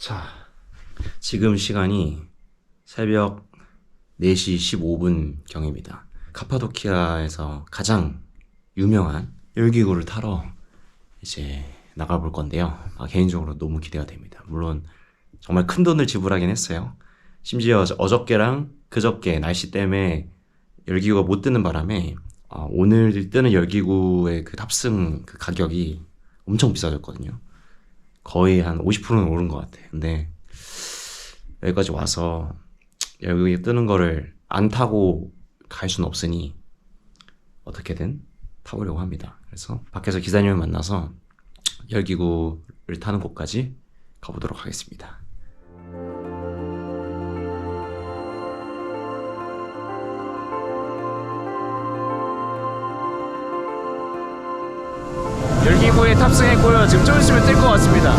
자, 지금 시간이 새벽 4시 15분 경입니다. 카파도키아에서 가장 유명한 열기구를 타러 이제 나가볼 건데요. 개인적으로 너무 기대가 됩니다. 물론 정말 큰 돈을 지불하긴 했어요. 심지어 어저께랑 그저께 날씨 때문에 열기구가 못 뜨는 바람에 오늘 뜨는 열기구의 그 탑승 그 가격이 엄청 비싸졌거든요. 거의 한 50%는 오른 것 같아요. 근데 여기까지 와서 열기구 뜨는 거를 안 타고 갈 수는 없으니 어떻게든 타보려고 합니다. 그래서 밖에서 기사님을 만나서 열기구를 타는 곳까지 가보도록 하겠습니다. 열기구에 탑승했고요. 지금 좀 있으면 뜰 것 같습니다.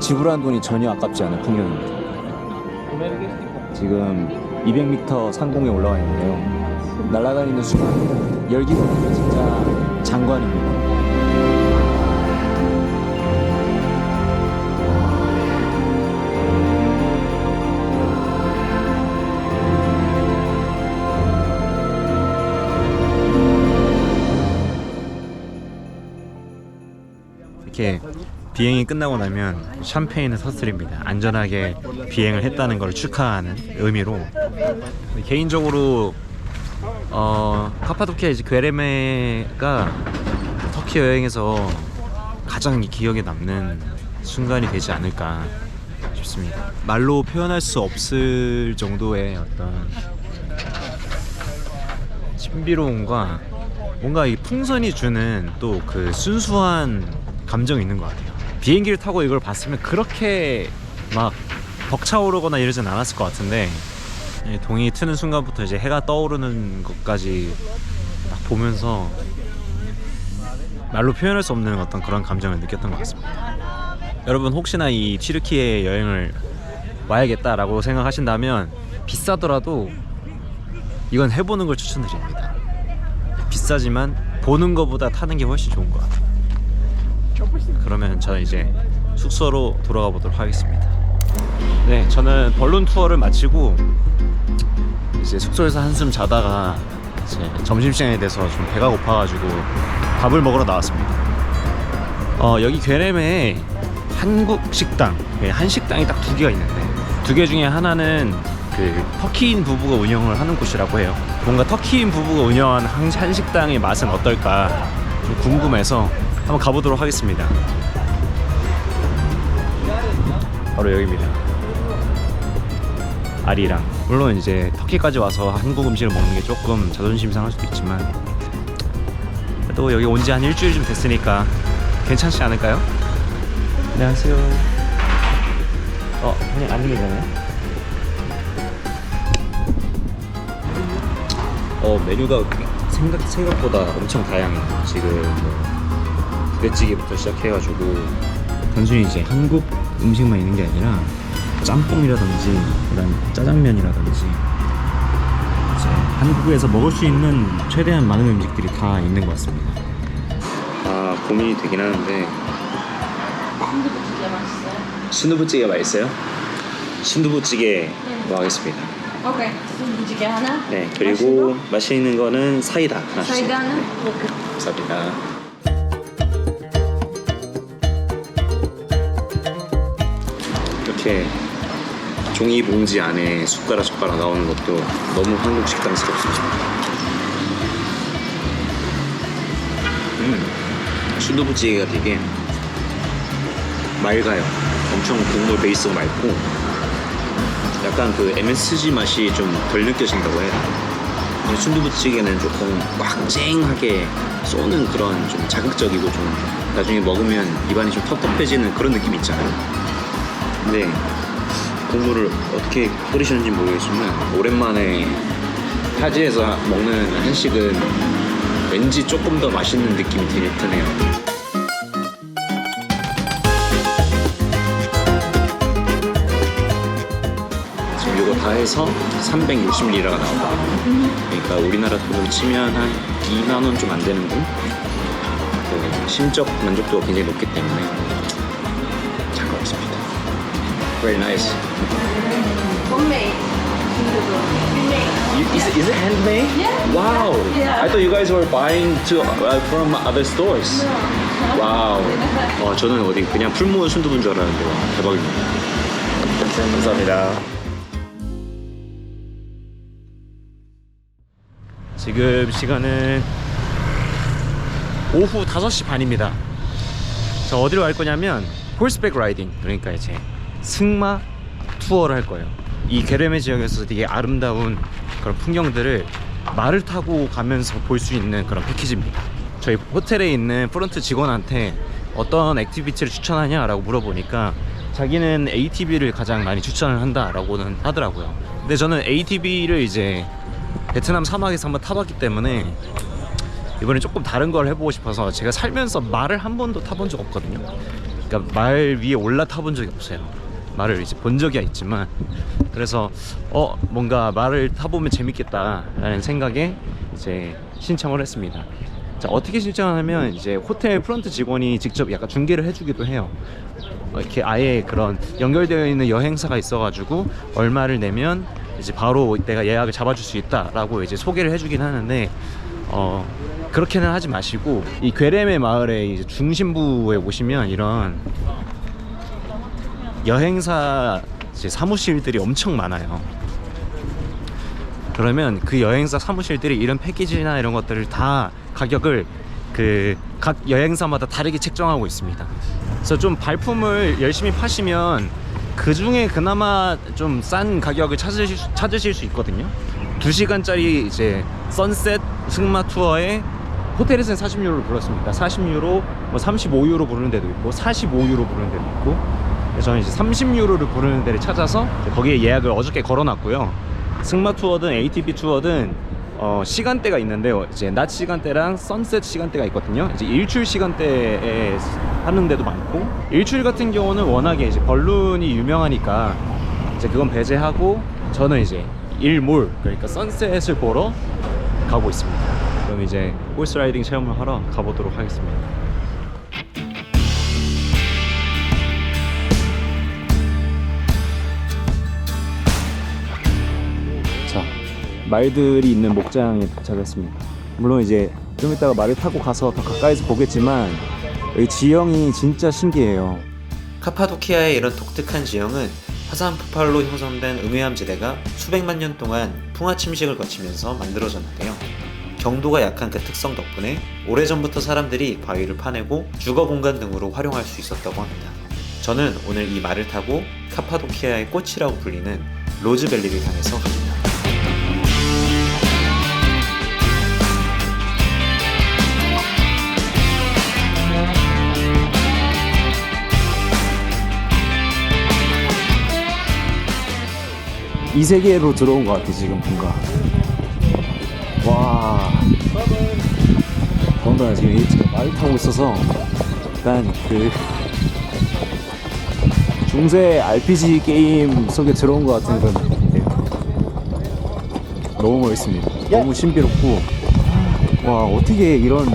지불한 돈이 전혀 아깝지 않은 풍경입니다. 지금 200m 상공에 올라와 있는데요. 날아다니는 순간 열기구는 진짜 장관입니다. 이렇게 비행이 끝나고 나면 샴페인을 터뜨립니다. 안전하게 비행을 했다는 걸 축하하는 의미로. 개인적으로 카파도키아 이제 괴레메가 터키 여행에서 가장 기억에 남는 순간이 되지 않을까 싶습니다. 말로 표현할 수 없을 정도의 어떤 신비로움과 뭔가 이 풍선이 주는 또 그 순수한 감정이 있는 것 같아요. 비행기를 타고 이걸 봤으면 그렇게 막 벅차오르거나 이러진 않았을 것 같은데, 동이 트는 순간부터 이제 해가 떠오르는 것까지 딱 보면서 말로 표현할 수 없는 어떤 그런 감정을 느꼈던 것 같습니다. 여러분 혹시나 이 튀르키예 여행을 와야겠다라고 생각하신다면 비싸더라도 이건 해보는 걸 추천드립니다. 비싸지만 보는 것보다 타는 게 훨씬 좋은 것 같아요. 그러면 저는 이제 숙소로 돌아가 보도록 하겠습니다. 네, 저는 벌룬 투어를 마치고 이제 숙소에서 한숨 자다가 이제 점심시간이 돼서 좀 배가 고파가지고 밥을 먹으러 나왔습니다. 여기 괴렘에 한국 식당, 한식당이 딱 두 개가 있는데, 두 개 중에 하나는 그 터키인 부부가 운영을 하는 곳이라고 해요. 뭔가 터키인 부부가 운영한 한식당의 맛은 어떨까 좀 궁금해서 한번 가보도록 하겠습니다. 바로 여기입니다. 아리랑. 물론 이제 터키까지 와서 한국 음식을 먹는 게 조금 자존심 상할 수도 있지만 또 여기 온 지 한 일주일쯤 됐으니까 괜찮지 않을까요? 안녕하세요. 그냥 앉으면 되나요? 메뉴가 생각보다 엄청 다양해요. 지금 부대찌개부터 시작해가지고 단순히 이제 한국 음식만 있는 게 아니라 짬뽕이라든지 그다음 짜장면이라든지 이제 한국에서 먹을 수 있는 최대한 많은 음식들이 다 있는 것 같습니다. 고민이 되긴 하는데 순두부찌개 맛있어요? 순두부찌개 맛있어요? 순두부찌개 뭐 하겠습니다. 오케이, 순두부찌개 하나. 네, 그리고 맛있는 거는 사이다 하나 주세요. 사이다는? 네, 오케이. 감사합니다. 이렇게 종이 봉지 안에 숟가락 나오는 것도 너무 한국 식당스럽습니다. 순두부찌개가 되게 맑아요. 엄청 국물 베이스가 맑고 약간 그 MSG 맛이 좀 덜 느껴진다고 해요. 순두부찌개는 조금 꽉 쨍하게 쏘는 그런 좀 자극적이고 좀 나중에 먹으면 입안이 좀 텁텁해지는 그런 느낌이 있잖아요. 근데 국물을 어떻게 끓이시는지 모르겠지만 오랜만에 타지에서 먹는 한식은 왠지 조금 더 맛있는 느낌이 되게 드네요. 지금 이거 다 해서 360리라가 나오거든요. 그러니까 우리나라 돈으로 치면 한 2만 원 좀 안 되는 돈? 그 심적 만족도가 굉장히 높기 때문에 잘 먹었습니다. Very nice. Homemade. Is it handmade? Yeah. Wow. Yeah. I thought you guys were buying from other stores. Wow. 저는 어디 그냥 풀무원 순두부인 줄 알았는데 와, 대박입니다. 감사합니다. 지금 시간은 오후 5시 반입니다. 저 어디로 갈 거냐면 홀스백 라이딩, 그러니까 이제 승마 투어를 할 거예요. 이 게레메 지역에서 되게 아름다운 그런 풍경들을 말을 타고 가면서 볼 수 있는 그런 패키지입니다. 저희 호텔에 있는 프런트 직원한테 어떤 액티비티를 추천하냐라고 물어보니까 자기는 ATV를 가장 많이 추천을 한다라고는 하더라고요. 근데 저는 ATV를 이제 베트남 사막에서 한번 타봤기 때문에 이번에 조금 다른 걸 해보고 싶어서, 제가 살면서 말을 한 번도 타본 적 없거든요. 그러니까 말 위에 올라타본 적이 없어요. 말을 이제 본 적이 있지만, 그래서 뭔가 말을 타보면 재밌겠다라는 생각에 이제 신청을 했습니다. 자, 어떻게 신청하냐면 이제 호텔 프런트 직원이 직접 약간 중계를 해주기도 해요. 이렇게 아예 그런 연결되어 있는 여행사가 있어가지고 얼마를 내면 이제 바로 내가 예약을 잡아줄 수 있다라고 이제 소개를 해주긴 하는데, 그렇게는 하지 마시고 이 괴레메 마을의 이제 중심부에 오시면 이런 여행사 이제 사무실들이 엄청 많아요. 그러면 그 여행사 사무실들이 이런 패키지나 이런 것들을 다 가격을 그 각 여행사마다 다르게 책정하고 있습니다. 그래서 좀 발품을 열심히 파시면 그 중에 그나마 좀 싼 가격을 찾으실 수 있거든요. 2시간짜리 이제 선셋 승마 투어에 호텔에서는 40유로를 불렀습니다. 40유로, 뭐 35유로 부르는 데도 있고 45유로 부르는 데도 있고, 그래서 저는 이제 30유로를 부르는 데를 찾아서 거기에 예약을 어저께 걸어놨고요. 승마 투어든 ATV 투어든 시간대가 있는데요. 이제 낮 시간대랑 선셋 시간대가 있거든요. 이제 일출 시간대에 하는 데도 많고, 일출 같은 경우는 워낙에 이제 벌룬이 유명하니까 이제 그건 배제하고 저는 이제 일몰, 그러니까 선셋을 보러 가고 있습니다. 그럼 이제 호스 라이딩 체험을 하러 가보도록 하겠습니다. 자, 말들이 있는 목장에 도착했습니다. 물론 이제 좀 이따가 말을 타고 가서 더 가까이서 보겠지만 여기 지형이 진짜 신기해요. 카파도키아의 이런 독특한 지형은 화산 폭발로 형성된 음해암지대가 수백만 년 동안 풍화 침식을 거치면서 만들어졌는데요. 경도가 약한 그 특성 덕분에 오래전부터 사람들이 바위를 파내고 주거 공간 등으로 활용할 수 있었다고 합니다. 저는 오늘 이 말을 타고 카파도키아의 꽃이라고 불리는 로즈밸리를 향해서 갑니다. 이 세계로 들어온 것 같아 지금 뭔가. 와, 더군다나 지금 에이트가 말을 타고 있어서 약간 그 중세 RPG 게임 속에 들어온 것 같은 그런 느낌이에요. 너무 멋있습니다. 너무 신비롭고, 와 어떻게 이런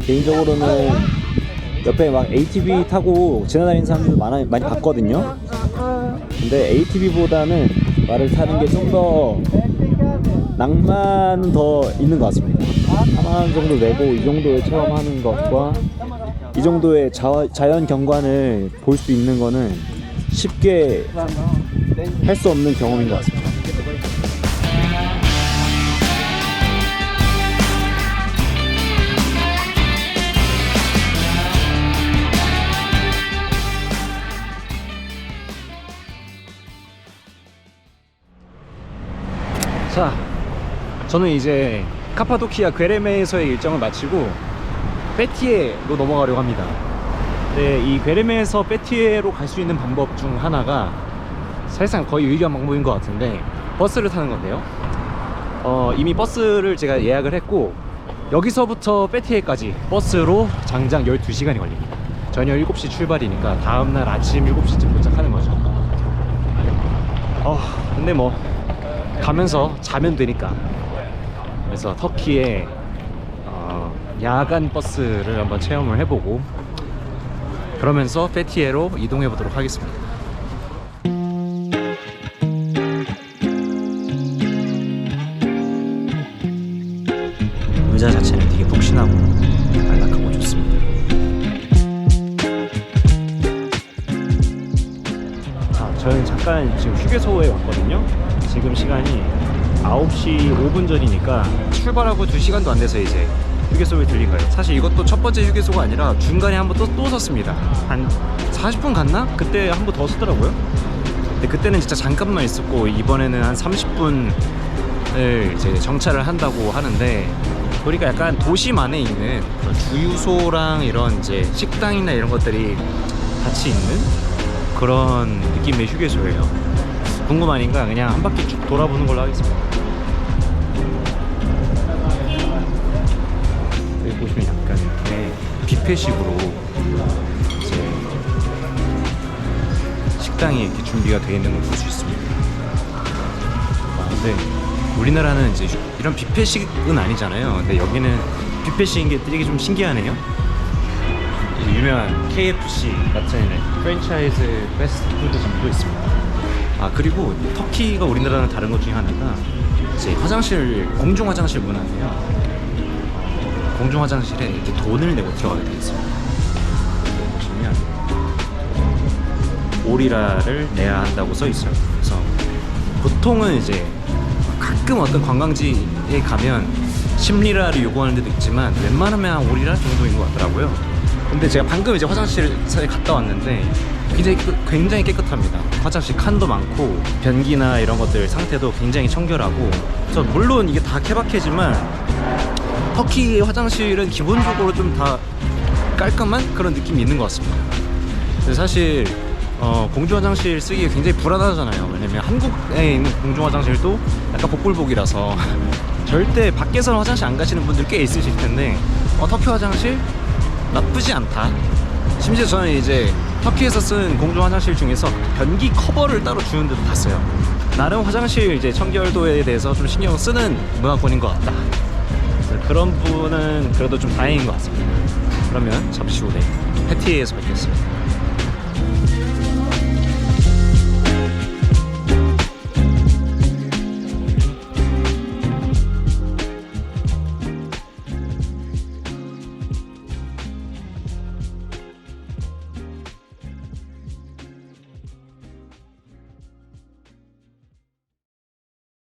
개인적으로는 옆에 막 ATV 타고 지나다니는 사람들도 많이 봤거든요. 근데 ATV보다는 말을 타는 게 좀 더 낭만은 더 있는 것 같습니다. 4만원 정도 내고 이 정도의 체험하는 것과 이 정도의 자연 경관을 볼 수 있는 거는 쉽게 할 수 없는 경험인 것 같습니다. 자, 저는 이제 카파도키아 괴레메에서의 일정을 마치고 페티에로 넘어가려고 합니다. 네, 이 괴레메에서 페티에로 갈 수 있는 방법 중 하나가 사실상 거의 유일한 방법인 것 같은데 버스를 타는 건데요. 이미 버스를 제가 예약을 했고 여기서부터 페티에까지 버스로 장장 12시간이 걸립니다. 저녁 7시 출발이니까 다음날 아침 7시쯤 도착하는 거죠. 근데 뭐 가면서 자면 되니까. 그래서 터키의 야간 버스를 한번 체험을 해보고 그러면서 페티에로 이동해 보도록 하겠습니다. 의자 자체는 되게 푹신하고 안락하고 좋습니다. 저는 잠깐 지금 휴게소에 왔거든요. 지금 시간이 9시 5분 전이니까 출발하고 2시간도 안 돼서 이제 휴게소에 들린 거예요. 사실 이것도 첫 번째 휴게소가 아니라 중간에 한 번 또 섰습니다. 한 40분 갔나? 그때 한 번 더 서더라고요. 근데 그때는 진짜 잠깐만 있었고 이번에는 한 30분을 이제 정차를 한다고 하는데 보니까 약간 도심 안에 있는 그런 주유소랑 이런 이제 식당이나 이런 것들이 같이 있는 그런 느낌의 휴게소예요. 궁금하니까 그냥 한 바퀴 쭉 돌아보는 걸로 하겠습니다. 여기 보시면 약간 이렇게 뷔페식으로 이제 식당이 이렇게 준비가 되어 있는 걸 볼 수 있습니다. 근데 우리나라는 이제 이런 뷔페식은 아니잖아요. 근데 여기는 뷔페식인 게 되게 좀 신기하네요. 유명한 KFC 같은 프랜차이즈 패스트푸드점도 있습니다. 그리고 터키가 우리나라랑 다른 것 중에 하나가 이제 화장실, 공중 화장실 문화인데요. 공중 화장실에 이렇게 돈을 내고 들어가게 되어 있습니다. 보시면 오리라를 내야 한다고 써 있어요. 그래서 보통은 이제 가끔 어떤 관광지에 가면 10리라를 요구하는 데도 있지만 웬만하면 한 5리라 정도인 것 같더라고요. 근데 제가 방금 이제 화장실에 갔다 왔는데 굉장히 깨끗합니다. 화장실 칸도 많고 변기나 이런 것들 상태도 굉장히 청결하고 그래서 물론 이게 다 케바케지만 터키 화장실은 기본적으로 좀 다 깔끔한 그런 느낌이 있는 것 같습니다. 근데 사실 공중 화장실 쓰기가 굉장히 불안하잖아요. 왜냐면 한국에 있는 공중 화장실도 약간 복불복이라서 절대 밖에서는 화장실 안 가시는 분들 꽤 있으실 텐데 터키 화장실 나쁘지 않다. 심지어 저는 이제 터키에서 쓴 공중 화장실 중에서 변기 커버를 따로 주는 데도 봤어요. 나름 화장실 이제 청결도에 대해서 좀 신경 쓰는 문화권인 것 같다. 그런 부분은 그래도 좀 다행인 것 같습니다. 그러면 잠시 후에 페티에에서 뵙겠습니다.